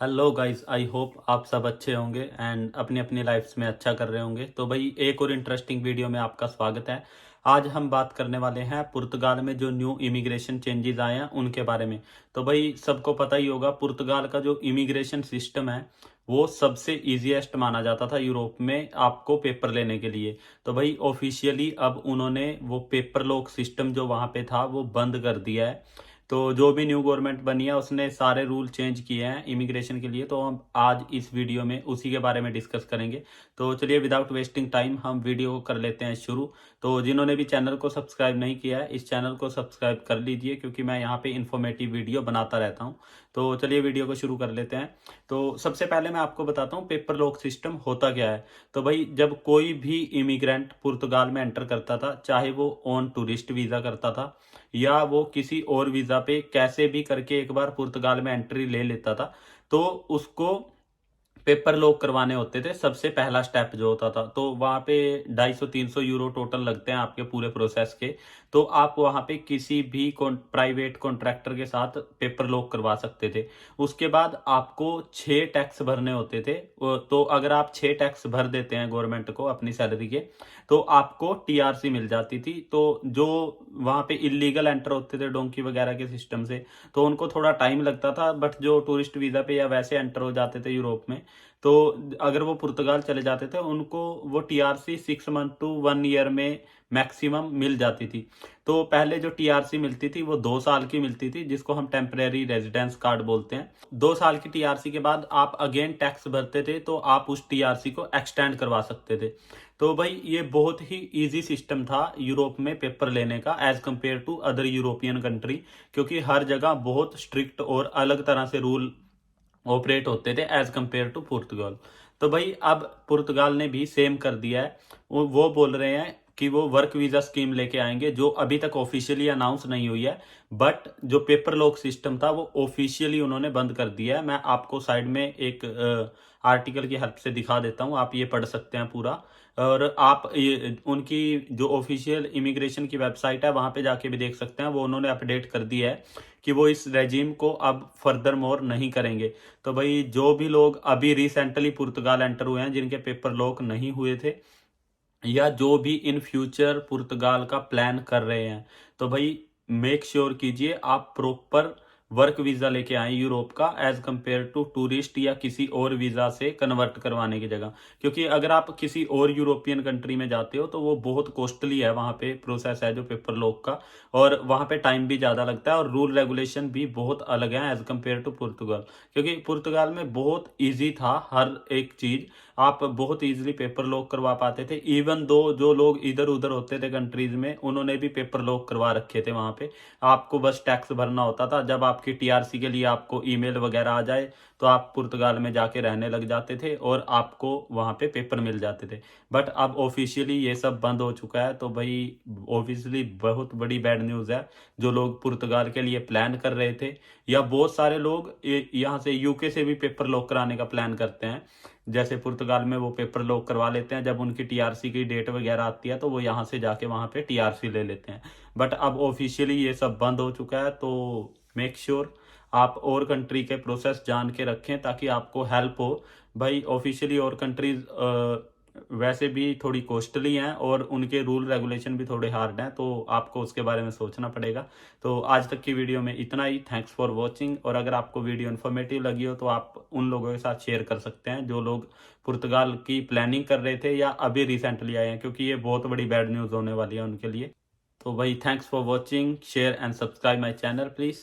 Hello guys, I hope आप सब अच्छे होंगे एंड अपनी अपनी लाइफ्स में अच्छा कर रहे होंगे। तो भाई एक और इंटरेस्टिंग वीडियो में आपका स्वागत है। आज हम बात करने वाले हैं पुर्तगाल में जो न्यू इमिग्रेशन चेंजेस आए हैं उनके बारे में। तो भाई सबको पता ही होगा, पुर्तगाल का जो इमिग्रेशन सिस्टम है वो सबसे इजीएस्ट माना जाता था यूरोप में आपको पेपर लेने के लिए। तो भाई ऑफिशियली अब उन्होंने वो पेपर लॉक सिस्टम जो वहाँ पे था वो बंद कर दिया है। तो जो भी न्यू गवर्नमेंट बनी है उसने सारे रूल चेंज किए हैं इमिग्रेशन के लिए। तो हम आज इस वीडियो में उसी के बारे में डिस्कस करेंगे। तो चलिए विदाउट वेस्टिंग टाइम हम वीडियो को कर लेते हैं शुरू। तो जिन्होंने भी चैनल को सब्सक्राइब नहीं किया है इस चैनल को सब्सक्राइब कर लीजिए, क्योंकि मैं यहाँ पे इन्फॉर्मेटिव वीडियो बनाता रहता हूँ। तो चलिए वीडियो को शुरू कर लेते हैं। तो सबसे पहले मैं आपको बताता हूँ पेपर लॉक सिस्टम होता क्या है। तो भाई जब कोई भी इमिग्रेंट पुर्तगाल में एंटर करता था, चाहे वो ऑन टूरिस्ट वीज़ा करता था या वो किसी और वीज़ा पे कैसे भी करके एक बार पुर्तगाल में एंट्री ले लेता था, तो उसको पेपर लॉक करवाने होते थे। सबसे पहला स्टेप जो होता था, तो वहां पे 250-300 यूरो टोटल लगते हैं आपके पूरे प्रोसेस के। तो आप वहां पे किसी भी प्राइवेट कॉन्ट्रैक्टर के साथ पेपर लॉक करवा सकते थे। उसके बाद आपको 6 टैक्स भरने होते थे। तो अगर आप 6 टैक्स भर देते हैं गवर्नमेंट को अपनी सैलरी के, तो आपको टीआरसी मिल जाती थी। तो जो वहां पे इलीगल एंटर होते थे डोंकी वगैरह के सिस्टम से, तो उनको थोड़ा टाइम लगता था। बट जो टूरिस्ट वीजा पे या वैसे एंटर हो जाते थे यूरोप में, तो अगर वो पुर्तगाल चले जाते थे उनको वो टीआरसी 6 मंथ टू 1 ईयर में मैक्सिमम मिल जाती थी। तो पहले जो टीआरसी मिलती थी वो 2 साल की मिलती थी, जिसको हम टेम्परेरी रेजिडेंस कार्ड बोलते हैं। 2 साल की टीआरसी के बाद आप अगेन टैक्स भरते थे, तो आप उस टीआरसी को एक्सटेंड करवा सकते थे। तो भाई ये बहुत ही इजी सिस्टम था यूरोप में पेपर लेने का as compare to other European country, क्योंकि हर जगह बहुत स्ट्रिक्ट और अलग तरह से रूल ऑपरेट होते थे एज कंपेयर टू पुर्तगाल। तो भाई अब पुर्तगाल ने भी सेम कर दिया है। वो बोल रहे हैं कि वो वर्क वीजा स्कीम लेके आएंगे, जो अभी तक ऑफिशियली अनाउंस नहीं हुई है। बट जो पेपर लॉक सिस्टम था वो ऑफिशियली उन्होंने बंद कर दिया है। मैं आपको साइड में एक आर्टिकल की हेल्प से दिखा देता हूँ, आप ये पढ़ सकते हैं पूरा। और आप उनकी जो ऑफिशियल इमिग्रेशन की वेबसाइट है वहां पे जाके भी देख सकते हैं। वो उन्होंने अपडेट कर दिया है कि वो इस रेजिम को अब फर्दर मोर नहीं करेंगे। तो भाई जो भी लोग अभी रिसेंटली पुर्तगाल एंटर हुए हैं, जिनके पेपर लॉक नहीं हुए थे, या जो भी इन फ्यूचर पुर्तगाल का प्लान कर रहे हैं, तो भाई मेक श्योर कीजिए आप प्रॉपर वर्क वीजा लेके आए यूरोप का, एज कंपेयर टू टूरिस्ट या किसी और वीजा से कन्वर्ट करवाने की जगह। क्योंकि अगर आप किसी और यूरोपियन कंट्री में जाते हो तो वो बहुत कॉस्टली है, वहां पे प्रोसेस है जो पेपर लॉक का, और वहां पे टाइम भी ज्यादा लगता है और रूल रेगुलेशन भी बहुत अलग है एज कंपेयर टू पुर्तगाल। क्योंकि पुर्तगाल में बहुत ईजी था हर एक चीज, आप बहुत इजीली पेपर लॉक करवा पाते थे। इवन दो जो लोग इधर उधर होते थे कंट्रीज में, उन्होंने भी पेपर लॉक करवा रखे थे वहां पे। आपको बस टैक्स भरना होता था। जब आपकी टीआरसी के लिए आपको ईमेल वगैरह आ जाए, तो आप पुर्तगाल में जाके रहने लग जाते थे और आपको वहां पे पेपर मिल जाते थे। बट अब ऑफिशियली ये सब बंद हो चुका है। तो भाई ऑब्वियसली बहुत बड़ी बैड न्यूज़ है। जो लोग पुर्तगाल के लिए प्लान कर रहे थे, या बहुत सारे लोग यहाँ से यूके से भी पेपर लॉक कराने का प्लान करते हैं। जैसे पुर्तगाल में वो पेपर लॉक करवा लेते हैं, जब उनकी टीआरसी की डेट वगैरह आती है तो वो यहाँ से जाके वहाँ पे टीआरसी ले लेते हैं। बट अब ऑफिशियली ये सब बंद हो चुका है। तो मेक श्योर आप और कंट्री के प्रोसेस जान के रखें ताकि आपको हेल्प हो। भाई ऑफिशियली और कंट्रीज वैसे भी थोड़ी कॉस्टली हैं और उनके रूल रेगुलेशन भी थोड़े हार्ड हैं, तो आपको उसके बारे में सोचना पड़ेगा। तो आज तक की वीडियो में इतना ही। Thanks for watching. और अगर आपको वीडियो इन्फॉर्मेटिव लगी हो तो आप उन लोगों के साथ शेयर कर सकते हैं जो लोग पुर्तगाल की प्लानिंग कर रहे थे या अभी रिसेंटली आए हैं, क्योंकि ये बहुत बड़ी बैड न्यूज़ होने वाली है उनके लिए। तो भाई thanks for watching, share and subscribe my channel please.